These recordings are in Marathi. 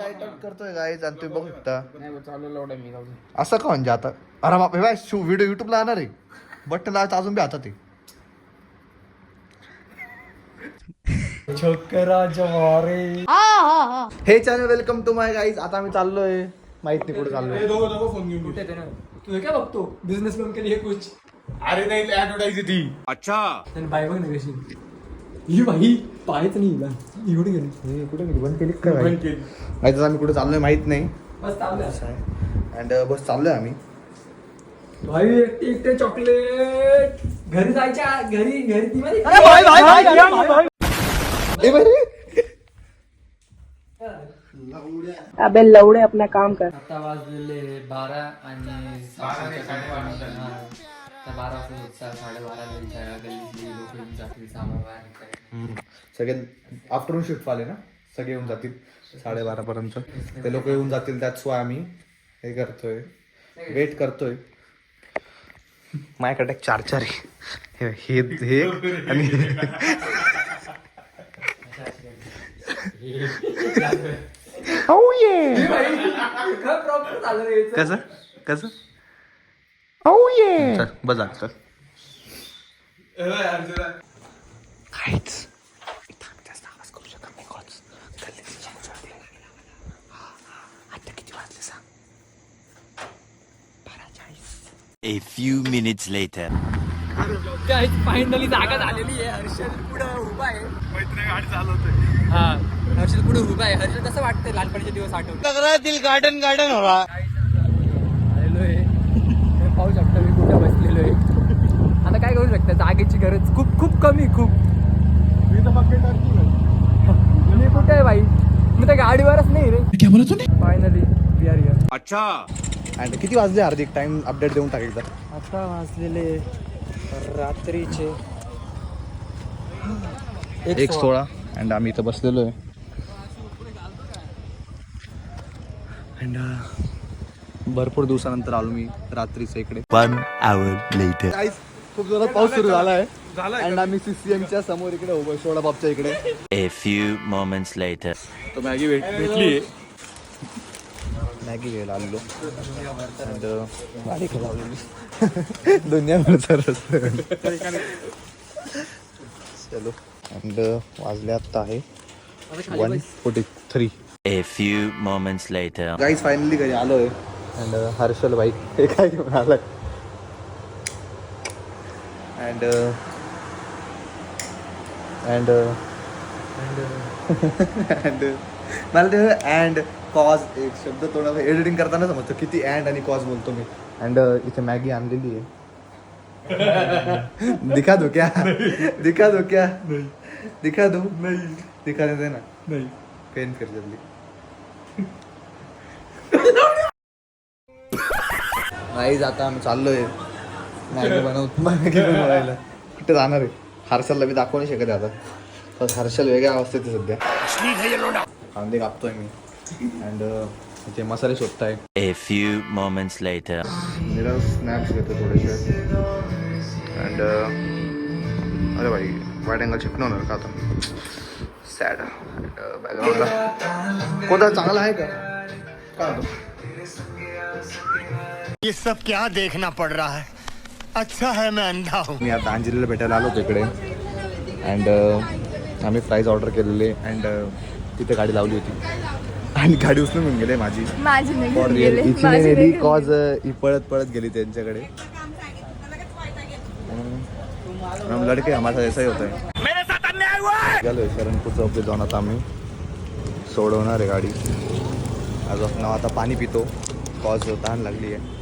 लाईट आउट करतोय गाईज आणि तुम्ही बघू शकता असं का म्हणजे आता अरे बाप रे व्हिडिओ युट्यूबला येणार आहे बटन लावायचं अजून बी हातात आहे छोकरा जवारे हे channel welcome to my guys आता आम्ही चाललोय माहित नाही कुठे चाललोय कुठे ते ना तू काय बघतो बिझनेस लोन के लिए कुछ अरे नाही ऍडव्हर्टाईज ती अच्छा आणि बाय बघ ना कशी ही बाई पायच नाही हिला ही कुठे गेली कुठे गेली बंद केली का बंद केली माहिती आम्ही कुठे चाललोय माहित नाही बस चाललं अँड बस चाललोय आम्ही भाई एकटे चॉकलेट घरी जायच्या घरी ती मध्ये ए बाई अबे लवड़े अपना काम कर. आता वाजलेले 12 आणि 12 गल्ली लोक येऊन जातील सामान बाहेर सगळे आफ्टरनून शिफ्ट आले ना सगळे येऊन जातील 12:30 पर्यंत ते लोक येऊन जातील त्याच वाय आम्ही हे करतोय वेट करतोय माझ्याकडे 4 आहे हे आणि Oh yeah. कसं कसं Oh yeah. चल बजा चल काहीच जास्त आवाज करू शकत नाही कॉल्स आता किती वाजले सांग A few minutes later. Finally जागा झालेली आहे. हर्षल पुढे उभा आहे. मैत्री गाडी चालवतोय. हा हर्षल पुढे उभा आहे. हर्षल कसं वाटतंय लहानपणीचे दिवस आठवून लग रहा है दिल गार्डन गार्डन हो रहा आलेलो आहे. तुम्ही पाहू शकता मी कुठे बसलेलो आहे. आता काय करू शकता जागेची गरज खूप खूप कमी खूप मी कुठे आहे भाई मी तर गाडीवरच नाही रे फायनली वी आर हिअर. अच्छा अँड किती वाजले हार्दिक टाइम अपडेट देऊन टाक एकदा आता वाजलेले रात्रीचे 1:16 अँड आम्ही इथं बसलेलो आहे अँड भरपूर दिवसानंतर आलो मी रात्रीचं इकडे 1 hour later. खूप जोरात पाऊस सुरू झालाय अँड आम्ही CCMच्या समोर इकडे उभं सोडा बापच्या इकडे A few moments later. तो मॅगी भेटली मॅगी घ्यायला आलेलो अँड गाडी लावलेली दुनियाभरचा रस्ता चलो अँड वाजले आत्ता आहे 1:43. A few moments later. Guys finally घरी आलोय अँड हर्षल भाई हे काय घेऊन आलाय अँड अँड अँड मला ते अँड कॉज एक शब्द थोडा एडिटिंग करताना समजतो किती अँड आणि कॉज बोलतो मी अँड इथे मॅगी आणलेली आहे दिखा दो क्या दिखा दो क्या दिखा दो नाही दिखा दे ना नाही पेन कर जल्दी नाही आता आम्ही चाललोय मॅगी बनवायला कुठे जाणार आहे हर्षलला बी दाखवू नाही शकत आता पण हर्षल वेगळ्या अवस्थेत आहे सध्या कांदे कापतोय मी अँड इथे मसाले शोधताय A few moments later. मेरा स्नॅप्स घेतो थोडेसे अँड अरे भाई वाईट अँगल शिकणार का आता सॅड बॅकग्राऊंडला कोणता चांगला आहे का ये सब क्या देखना पड़ रहा है. अच्छा है मैं अंधा हूँ. मी आता अंजलीला भेटायला आलो तिकडे अँड आम्ही फ्राईज ऑर्डर केलेले अँड तिथे गाडी लावली होती आणि गाडी उचलून घेऊन गेले माझी फॉर रिअल हिची नाही नेली कॉज ही पळत गेली त्यांच्याकडे लडके हमारा ऐसा ही होता है गेलोय शरणपूर चौकीत जाऊन आता आम्ही सोडवणार आहे गाडी आज आपण आता पाणी पितो कॉज तहान लागली आहे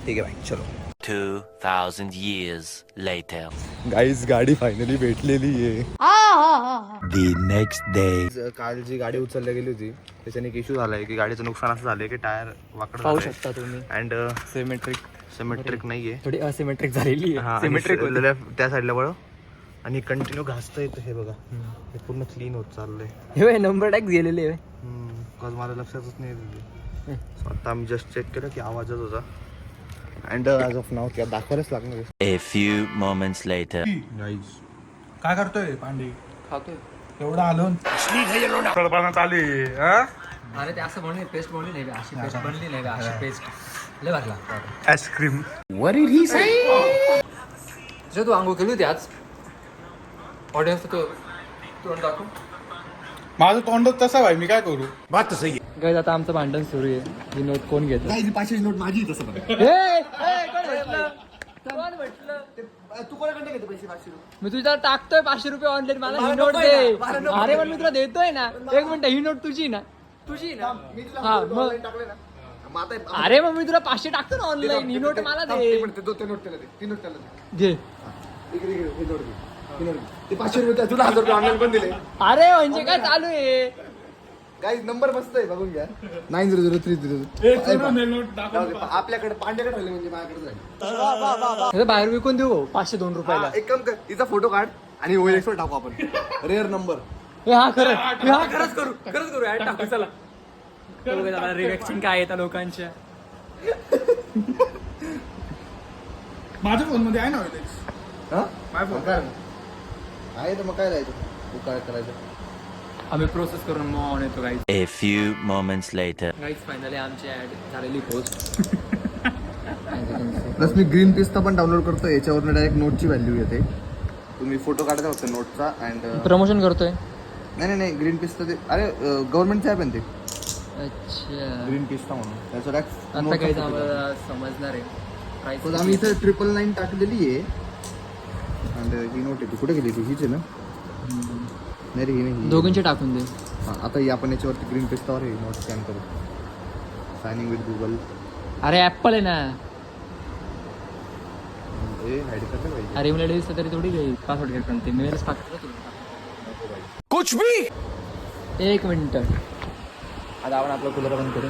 ठीक आहे भाई चलो 2000 years later. गाईज गाडी फायनली भेटलेली आहे The next day. काल जी गाडी उचलली गेली होती त्याच्याने एक इश्यू झालाय की गाडीचं नुकसान असं झालंय की टायर वाकड पाहू शकता तुम्ही अँड सिमेट्रिक नाहीये थोडी असिमेट्रिक झालेली हा आहे सिमेट्रिक त्या साईडला वळ आणि कंटिन्यू घासता येतं हे बघा हे पूर्ण क्लीन होत चाललंय हे नंबर टॅग गेलेले आहे कॉज मला लक्षातच नाही So आता आम्ही जस्ट चेक केलं की आवाजच होता अँड ॲज ऑफ नाव त्या दाखवायलाच लागणार A few moments later. Guys काय करतोय पांडे खातोय एवढं आलो तळपाण्यात आली हा अरे ते असं म्हणून पेस्ट बनवली नाही अशी पेस्ट बनली नाही अशी पेस्ट लय भागला आईस्क्रीम तुझ्या तू आंघोळ केली होती आज ऑडियन्स तो तोंड दाखव माझं तोंडच तसा भाई मी काय करू गाईज आता आमचं भांडण सुरू आहे ही नोट कोण घेत 500 नोट माझी तसं तू कोणाकडे घेतो पैसे 500 रुपये मी तुझ्या टाकतोय 500 रुपये ऑनलाईन मला ही नोट दे अरे पण मी तुला देतोय ना एक मिनिट ही नोट तुझी ना हा मग टाकले ना मग आता अरे मग मी तुला 500 टाकतो ना ऑनलाईन ही नोट मला दे ते नोट त्याला दे ती नोट त्याला दे घे इकडे घे हे नोट दे ती नोट दे. ते 500 रुपये तुला 1000 रुपये ऑनलाईन पण दिले अरे म्हणजे काय चालू आहे गाईज नंबर मस्त आहे बघून घ्या 900300 आपल्याकडे पांड्याकडे राहिले म्हणजे माझ्याकडे राहिले हे बाहेर विकून देऊ 502 रुपयाला एक काम कर तिचा फोटो काढ आणि OLX वर टाकू आपण रेअर नंबर हे हा खरंच करू ऍड टाकू चला रिएक्शन काय येतात लोकांच्या माझ्या फोन मध्ये आहे ना हा माझ्या फोन काय आहे तर मग काय राहायचं तू काय करायचं आम्ही प्रोसेस करून मग ऑन येतो guys A few moments later. Guys finally आमची ऍड झालेली पोस्ट प्लस मी ग्रीन पिस्ता पण डाउनलोड करतो याच्यावरून डायरेक्ट नोटची व्हॅल्यू येते तुम्ही फोटो काढता फक्त नोटचा अँड प्रमोशन करतोय नाही ग्रीन पिस्ता ते अरे गव्हर्नमेंटचं आहे पण ते अच्छा ग्रीन पिस्ता म्हणून त्याचं आता काही आम्हाला समजणार आहे प्राइस आम्ही इथं 999 टाकलेली आहे अँड ही नोट आहे कुठे गेली ती हीच आहे ना नाही रे ही नाही दोघींचे टाकून दे हां आता ही आपण याच्यावरती ग्रीन पिस्तावर हे नोट स्कॅन करू सायनिंग विथ गुगल अरे ऍपल आहे ना हे हाईड करते पाहिजे अरे मला दिसतं तरी थोडी काही पासवर्ड घेत ते मेलच टाकतो कुछ भी एक मिनिट आता आपण आपलं कूलर बंद करू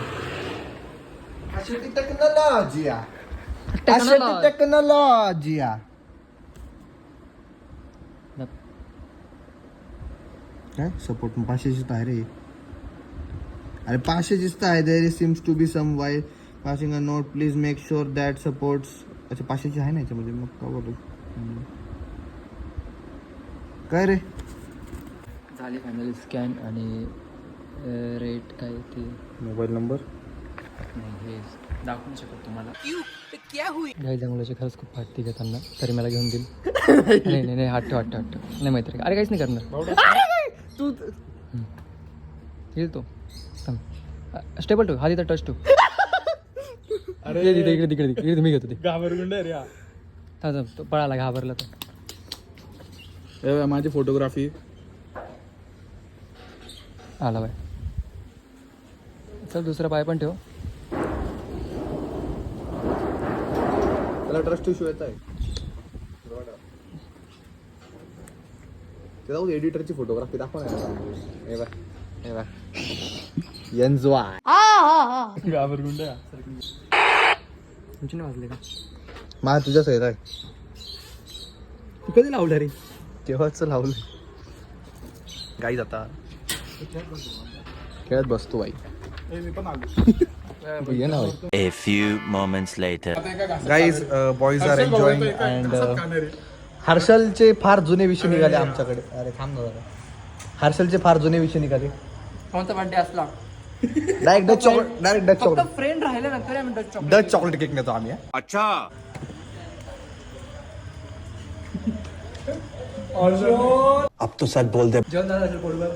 टेक्नॉलॉजिया Technology. टेक्नॉलॉजिया काय सपोर्ट 500 दिसत आहे रे अरे 500 दिसत आहे there seems to be some why passing a note please make sure that supports अच्छा 500 आहे ना याच्यामध्ये मग का बोलू काय रे झाली फायनली स्कॅन आणि रेट काय ते मोबाईल नंबर नाही हे दाखवू नाही शकत तुम्हाला गाई जंगलाची खरंच खूप फाटती घेताना तरी मला घेऊन देईल नाही हट्ट नाही माहिती अरे काहीच नाही करणार तू येईल तो स्टेबल ठेव हा तिथं टच ठेव अरे इकडे मी घेतो ते घाबरगुंड रे तो पळाला घाबरला तो माझी फोटोग्राफी आला बाय चल दुसरा पाय पण ठेव त्याला ट्रस्ट इश्यू येत आहे ते जाऊ एडिटरची फोटोग्राफी दाखव ना हे बघ एन्जॉय घाबरगुंड तुमची नाही वाजले का मा तुझ्या सहित आहे तू कधी लावलं रे केव्हाच लावलं गाईज आता खेळत बसतो बाई मी पण आलो ये ना A few moments later. Guys boys are enjoying and हर्षलचे फार जुने विषय निघाले आमच्याकडे अरे थांब ना जरा हर्षलचे फार जुने विषय निघाले कोणता बर्थडे असला डायरेक्ट डच चॉकलेट फ्रेंड राहिले नंतर आम्ही डच डच चॉकलेट केक नेतो आम्ही अच्छा अब तो सच बोल दे. जेवण झालं असेल पोटभर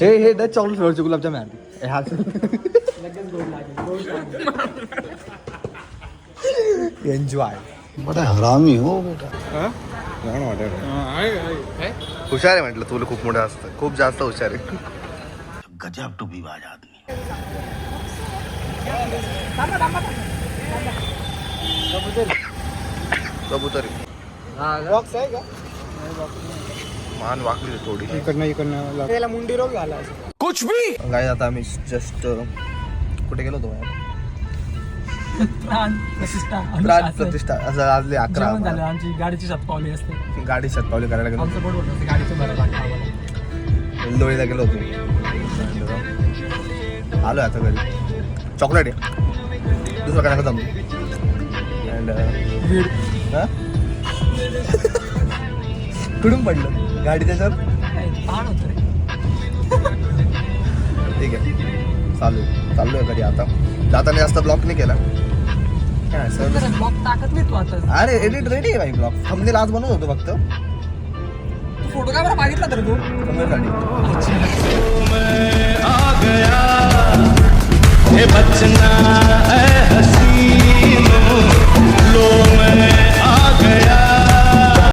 हे डच चॉकलेट फ्लेवरचे गुलाबजाम आहे हे हर्षल लगेच गोड लागेल एन्जॉय बड़ा हरामी हो बेटा हुशार आहे म्हटलं तुला खूप मोठं असतं खूप जास्त हुशार आहे गजब टूबीबाज आदमी कबूतर बॉक्स आहे का मान वाकली थोडी इकडनं त्याला मुंडी रोग झाला कुछ भी काय आता आम्ही जस्ट कुठे गेलो होतो प्राण प्रतिष्ठा असं आजले 11 झालं आमची गाडीची शतपावली असते गाडी शतपावली करायला गेलो आमचं बोट होतं गाडीचं भरायला लागतं आम्हाला एल्दोळीला गेलो होतो आलो आता घरी चॉकलेट आहे दुसरं काय नका जमू अँड कुठून पडलं गाडी त्याच्यावर? पहाड होतं रे. ठीक आहे चाललोय घरी आता. जाताना जास्त ब्लॉक नाही केला. काय सर ब्लॉक टाकत नाही तू आता. अरे एडिट रेडी आहे भाई. ब्लॉक थंबनेल आज बनवत होतो फक्त तू फोटो कॅमेरा मागितला तर तू थंबनेलसाठी.